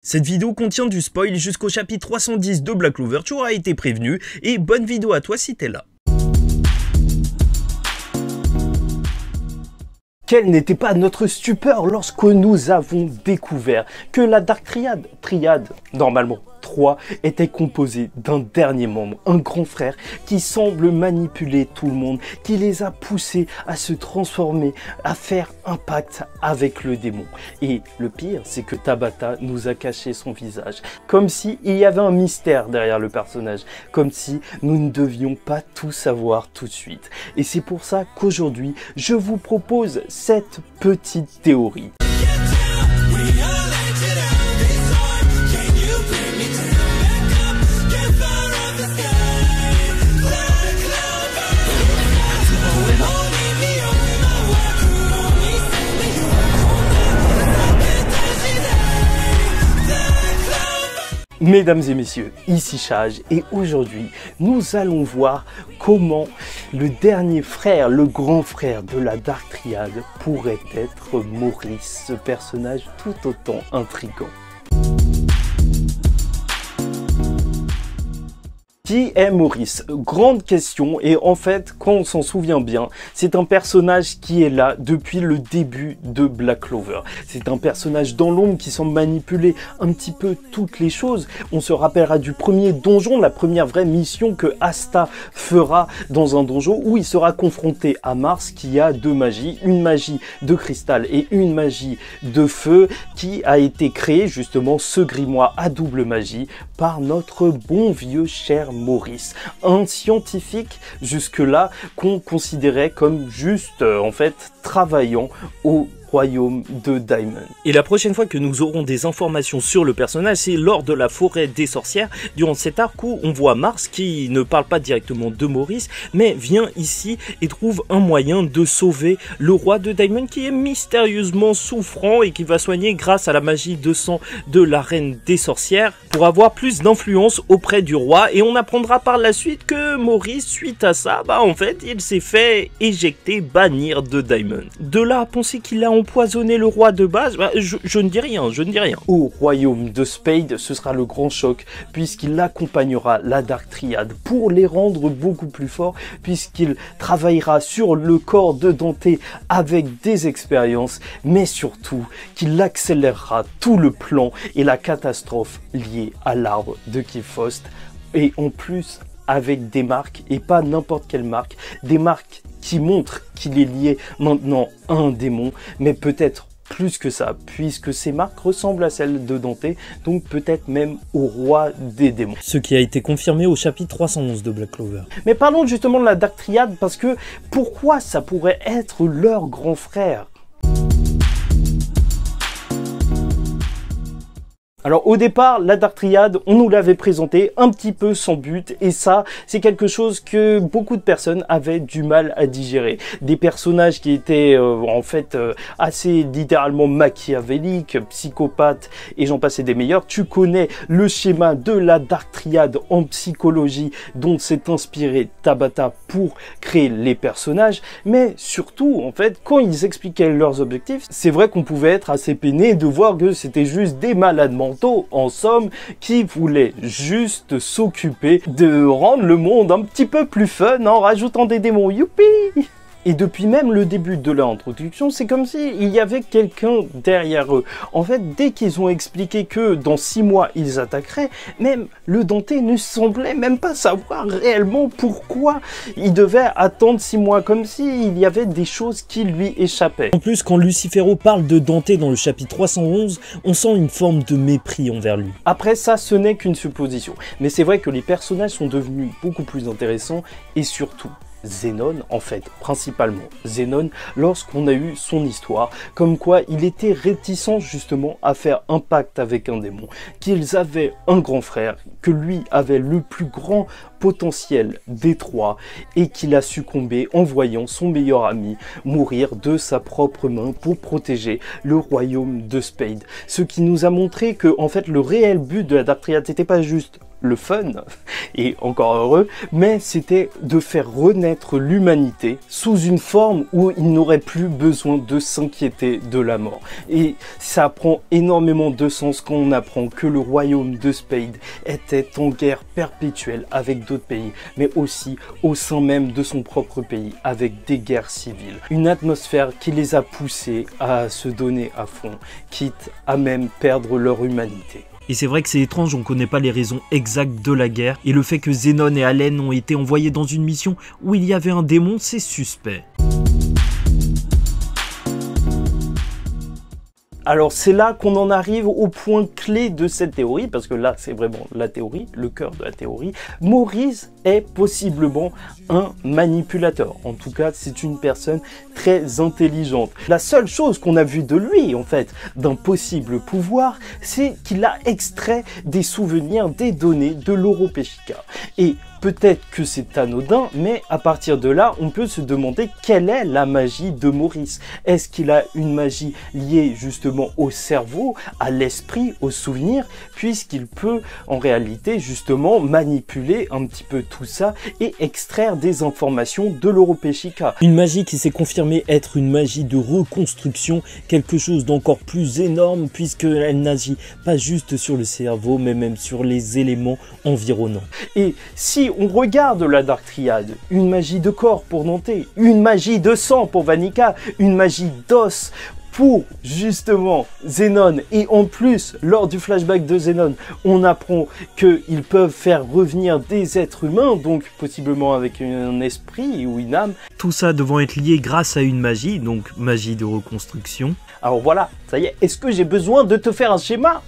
Cette vidéo contient du spoil jusqu'au chapitre 310 de Black Clover, tu auras été prévenu, et bonne vidéo à toi si t'es là. Quelle n'était pas notre stupeur lorsque nous avons découvert que la Dark Triade, normalement 3, était composée d'un dernier membre, un grand frère qui semble manipuler tout le monde, qui les a poussés à se transformer, à faire un pacte avec le démon. Et le pire, c'est que Tabata nous a caché son visage, comme s'il y avait un mystère derrière le personnage, comme si nous ne devions pas tout savoir tout de suite. Et c'est pour ça qu'aujourd'hui, je vous propose cette petite théorie. Mesdames et messieurs, ici Chage et aujourd'hui nous allons voir comment le dernier frère, le grand frère de la Dark Triade pourrait être Maurice, ce personnage tout autant intriguant. Qui est Maurice? Grande question, et en fait, quand on s'en souvient bien, c'est un personnage qui est là depuis le début de Black Clover. C'est un personnage dans l'ombre qui semble manipuler un petit peu toutes les choses. On se rappellera du premier donjon, la première vraie mission que Asta fera dans un donjon où il sera confronté à Mars qui a deux magies, une magie de cristal et une magie de feu qui a été créée justement ce grimoire à double magie par notre bon vieux cher Maurice, un scientifique jusque-là qu'on considérait comme juste en fait travaillant au royaume de Diamond. Et la prochaine fois que nous aurons des informations sur le personnage, c'est lors de la forêt des sorcières, durant cet arc où on voit Mars qui ne parle pas directement de Maurice, mais vient ici et trouve un moyen de sauver le roi de Diamond qui est mystérieusement souffrant et qui va soigner grâce à la magie de sang de la reine des sorcières pour avoir plus d'influence auprès du roi. Et on apprendra par la suite que Maurice, suite à ça, en fait, il s'est fait éjecter, bannir de Diamond. De là à penser qu'il a empoisonner le roi de base, je ne dis rien, je ne dis rien. Au royaume de Spade, ce sera le grand choc puisqu'il accompagnera la Dark Triade pour les rendre beaucoup plus forts, puisqu'il travaillera sur le corps de Dante avec des expériences, mais surtout qu'il accélérera tout le plan et la catastrophe liée à l'arbre de Kifrost, et en plus avec des marques, et pas n'importe quelle marque, des marques qui montrent qu'il est lié maintenant à un démon, mais peut-être plus que ça, puisque ces marques ressemblent à celles de Dante, donc peut-être même au roi des démons. Ce qui a été confirmé au chapitre 311 de Black Clover. Mais parlons justement de la Dark Triade, parce que pourquoi ça pourrait être leur grand frère? Alors au départ, la Dark Triade, on nous l'avait présenté un petit peu sans but, et ça, c'est quelque chose que beaucoup de personnes avaient du mal à digérer. Des personnages qui étaient en fait assez littéralement machiavéliques, psychopathes, et j'en passais des meilleurs. Tu connais le schéma de la Dark Triade en psychologie dont s'est inspiré Tabata pour créer les personnages, mais surtout, en fait, quand ils expliquaient leurs objectifs, c'est vrai qu'on pouvait être assez peiné de voir que c'était juste des malades mentaux, en somme, qui voulaient juste s'occuper de rendre le monde un petit peu plus fun en rajoutant des démons. Youpi! Et depuis même le début de leur introduction, c'est comme s'il y avait quelqu'un derrière eux. En fait, dès qu'ils ont expliqué que dans 6 mois, ils attaqueraient, même le Dante ne semblait même pas savoir réellement pourquoi il devait attendre 6 mois, comme s'il y avait des choses qui lui échappaient. En plus, quand Lucifero parle de Dante dans le chapitre 311, on sent une forme de mépris envers lui. Après ça, ce n'est qu'une supposition. Mais c'est vrai que les personnages sont devenus beaucoup plus intéressants, et surtout Zenon, en fait, principalement Zenon, lorsqu'on a eu son histoire, comme quoi il était réticent justement à faire un pacte avec un démon, qu'ils avaient un grand frère, que lui avait le plus grand potentiel des trois, et qu'il a succombé en voyant son meilleur ami mourir de sa propre main pour protéger le royaume de Spade. Ce qui nous a montré que, en fait, le réel but de la Dark Triade, c'était pas juste le fun, et encore heureux, mais c'était de faire renaître l'humanité sous une forme où il n'aurait plus besoin de s'inquiéter de la mort. Et ça prend énormément de sens quand on apprend que le royaume de Spade était en guerre perpétuelle avec d'autres pays, mais aussi au sein même de son propre pays, avec des guerres civiles. Une atmosphère qui les a poussés à se donner à fond, quitte à même perdre leur humanité. Et c'est vrai que c'est étrange, on ne connaît pas les raisons exactes de la guerre, et le fait que Zenon et Allen ont été envoyés dans une mission où il y avait un démon, c'est suspect. Alors c'est là qu'on en arrive au point clé de cette théorie, parce que là c'est vraiment la théorie, le cœur de la théorie. Maurice est possiblement un manipulateur. En tout cas, c'est une personne très intelligente. La seule chose qu'on a vue de lui, en fait, d'un possible pouvoir, c'est qu'il a extrait des souvenirs, des données de l'Européchica. Et peut-être que c'est anodin, mais à partir de là, on peut se demander quelle est la magie de Maurice. Est-ce qu'il a une magie liée justement au cerveau, à l'esprit, aux souvenirs, puisqu'il peut en réalité justement manipuler un petit peu tout ça et extraire des informations de l'Européchica. Une magie qui s'est confirmée être une magie de reconstruction, quelque chose d'encore plus énorme puisqu'elle n'agit pas juste sur le cerveau, mais même sur les éléments environnants. Et si on regarde la Dark Triad, une magie de corps pour Dante, une magie de sang pour Vanica, une magie d'os pour justement Zenon, et en plus lors du flashback de Zenon on apprend qu'ils peuvent faire revenir des êtres humains, donc possiblement avec un esprit ou une âme. Tout ça devant être lié grâce à une magie, donc magie de reconstruction. Alors voilà, ça y est, est-ce que j'ai besoin de te faire un schéma ?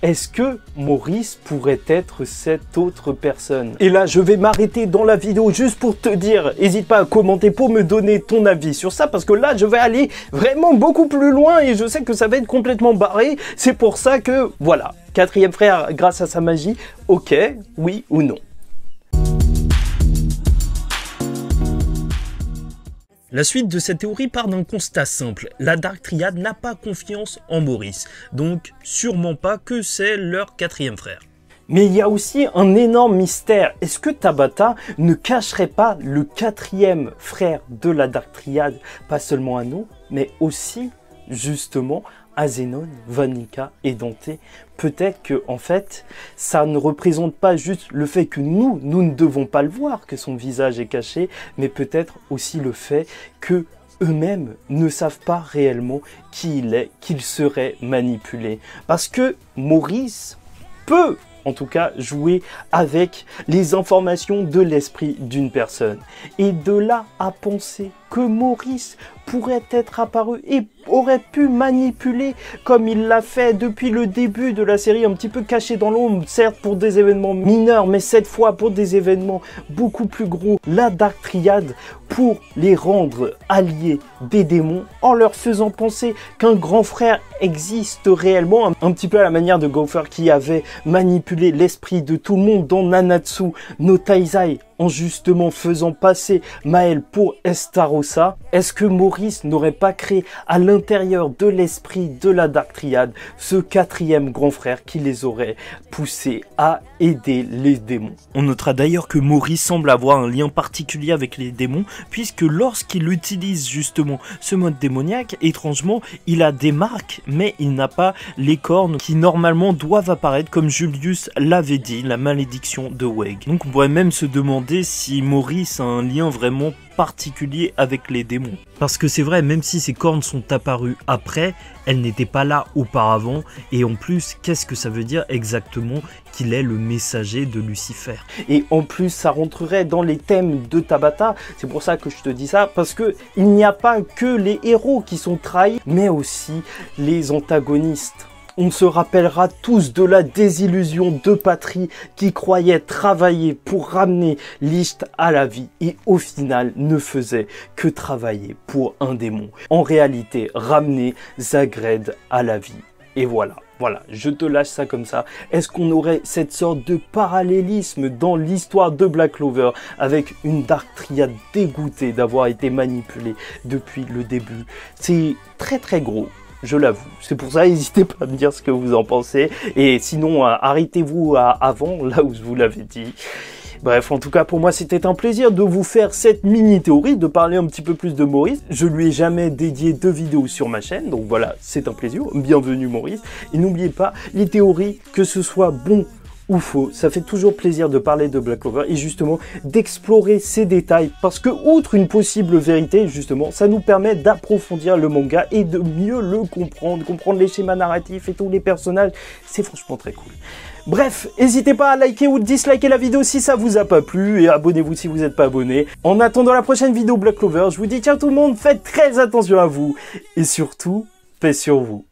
Est-ce que Maurice pourrait être cette autre personne? Et là, je vais m'arrêter dans la vidéo juste pour te dire, n'hésite pas à commenter pour me donner ton avis sur ça, parce que là, je vais aller vraiment beaucoup plus loin et je sais que ça va être complètement barré. C'est pour ça que, voilà, quatrième frère grâce à sa magie, ok, oui ou non. La suite de cette théorie part d'un constat simple, la Dark Triad n'a pas confiance en Maurice, donc sûrement pas que c'est leur quatrième frère. Mais il y a aussi un énorme mystère, est-ce que Tabata ne cacherait pas le quatrième frère de la Dark Triad, pas seulement à nous, mais aussi justement à Zenon, Vanica et Dante? Peut-être que en fait, ça ne représente pas juste le fait que nous ne devons pas le voir, que son visage est caché, mais peut-être aussi le fait que eux-mêmes ne savent pas réellement qui il est, qu'il serait manipulé. Parce que Maurice peut, en tout cas, jouer avec les informations de l'esprit d'une personne. Et de là à penser que Maurice pourrait être apparu et aurait pu manipuler comme il l'a fait depuis le début de la série, un petit peu caché dans l'ombre, certes pour des événements mineurs, mais cette fois pour des événements beaucoup plus gros, la Dark Triad, pour les rendre alliés des démons, en leur faisant penser qu'un grand frère existe réellement, un petit peu à la manière de Gopher qui avait manipulé l'esprit de tout le monde dans Nanatsu no Taizai, en justement faisant passer Maël pour Estarossa. Est-ce que Maurice n'aurait pas créé à l'intérieur de l'esprit de la Dark Triad ce quatrième grand frère qui les aurait poussés à aider les démons? On notera d'ailleurs que Maurice semble avoir un lien particulier avec les démons, puisque lorsqu'il utilise justement ce mode démoniaque, étrangement, il a des marques, mais il n'a pas les cornes qui normalement doivent apparaître, comme Julius l'avait dit, la malédiction de Weg. Donc on pourrait même se demander si Maurice a un lien vraiment particulier avec les démons. Parce que c'est vrai, même si ces cornes sont apparues après, elles n'étaient pas là auparavant, et en plus, qu'est-ce que ça veut dire exactement qu'il est le messager de Lucifer? Et en plus, ça rentrerait dans les thèmes de Tabata, c'est pour ça que je te dis ça, parce que il n'y a pas que les héros qui sont trahis, mais aussi les antagonistes. On se rappellera tous de la désillusion de Patry qui croyait travailler pour ramener Licht à la vie et au final ne faisait que travailler pour un démon. En réalité, ramener Zagred à la vie. Et voilà, je te lâche ça comme ça. Est-ce qu'on aurait cette sorte de parallélisme dans l'histoire de Black Clover avec une Dark Triad dégoûtée d'avoir été manipulée depuis le début? C'est très très gros. je l'avoue. C'est pour ça, n'hésitez pas à me dire ce que vous en pensez. Et sinon, arrêtez-vous avant, là où je vous l'avais dit. Bref, en tout cas, pour moi, c'était un plaisir de vous faire cette mini-théorie, de parler un petit peu plus de Maurice. Je lui ai jamais dédié de vidéos sur ma chaîne, donc voilà, c'est un plaisir. Bienvenue Maurice. Et n'oubliez pas, les théories, que ce soit bon ou faux, ça fait toujours plaisir de parler de Black Clover et justement d'explorer ces détails parce que outre une possible vérité, justement, ça nous permet d'approfondir le manga et de mieux le comprendre les schémas narratifs et tous les personnages, c'est franchement très cool. Bref, n'hésitez pas à liker ou disliker la vidéo si ça vous a pas plu et abonnez-vous si vous n'êtes pas abonné. En attendant la prochaine vidéo Black Clover, je vous dis ciao tout le monde, faites très attention à vous et surtout, paix sur vous.